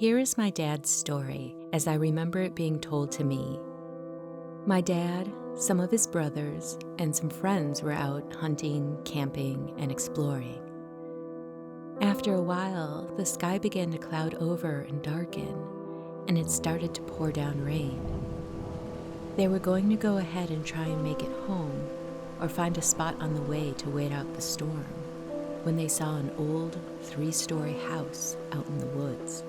Here is my dad's story as I remember it being told to me. My dad, some of his brothers, and some friends were out hunting, camping, and exploring. After a while, the sky began to cloud over and darken, and it started to pour down rain. They were going to go ahead and try and make it home, or find a spot on the way to wait out the storm, when they saw an old 3-story house out in the woods.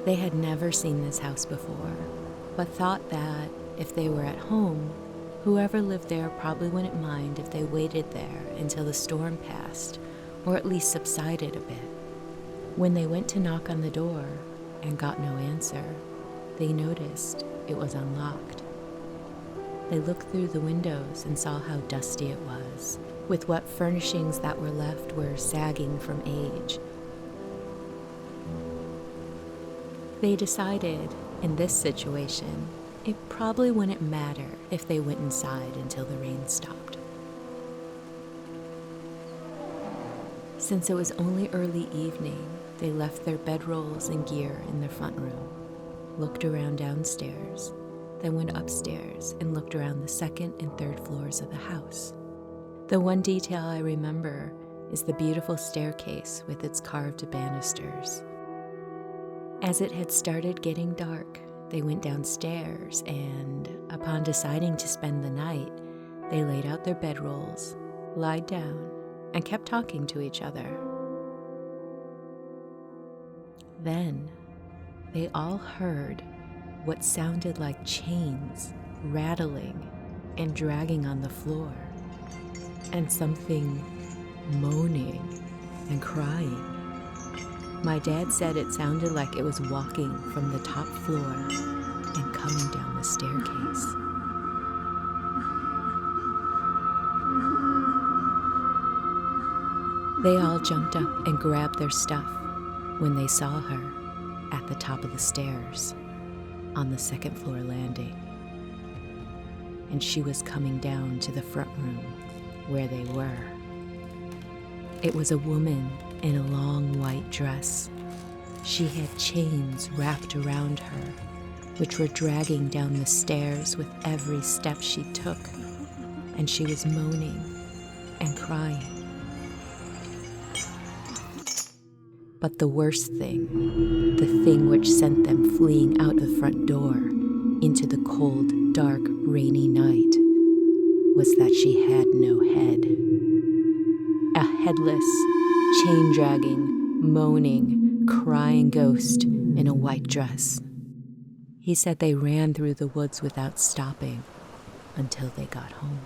They had never seen this house before, but thought that if they were at home, whoever lived there probably wouldn't mind if they waited there until the storm passed, or at least subsided a bit. When they went to knock on the door and got no answer, they noticed it was unlocked. They looked through the windows and saw how dusty it was, with what furnishings that were left were sagging from age. They decided, in this situation, it probably wouldn't matter if they went inside until the rain stopped. Since it was only early evening, they left their bedrolls and gear in their front room, looked around downstairs, then went upstairs and looked around the second and third floors of the house. The one detail I remember is the beautiful staircase with its carved banisters. As it had started getting dark, they went downstairs and, upon deciding to spend the night, they laid out their bedrolls, lied down, and kept talking to each other. Then, they all heard what sounded like chains rattling and dragging on the floor, and something moaning and crying. My dad said it sounded like it was walking from the top floor and coming down the staircase. They all jumped up and grabbed their stuff when they saw her at the top of the stairs on the second floor landing. And she was coming down to the front room where they were. It was a woman in a long white dress. She had chains wrapped around her, which were dragging down the stairs with every step she took, and she was moaning and crying. But the worst thing, the thing which sent them fleeing out the front door into the cold, dark, rainy night, was that she had no head. A headless, chain-dragging, moaning, crying ghost in a white dress. He said they ran through the woods without stopping until they got home.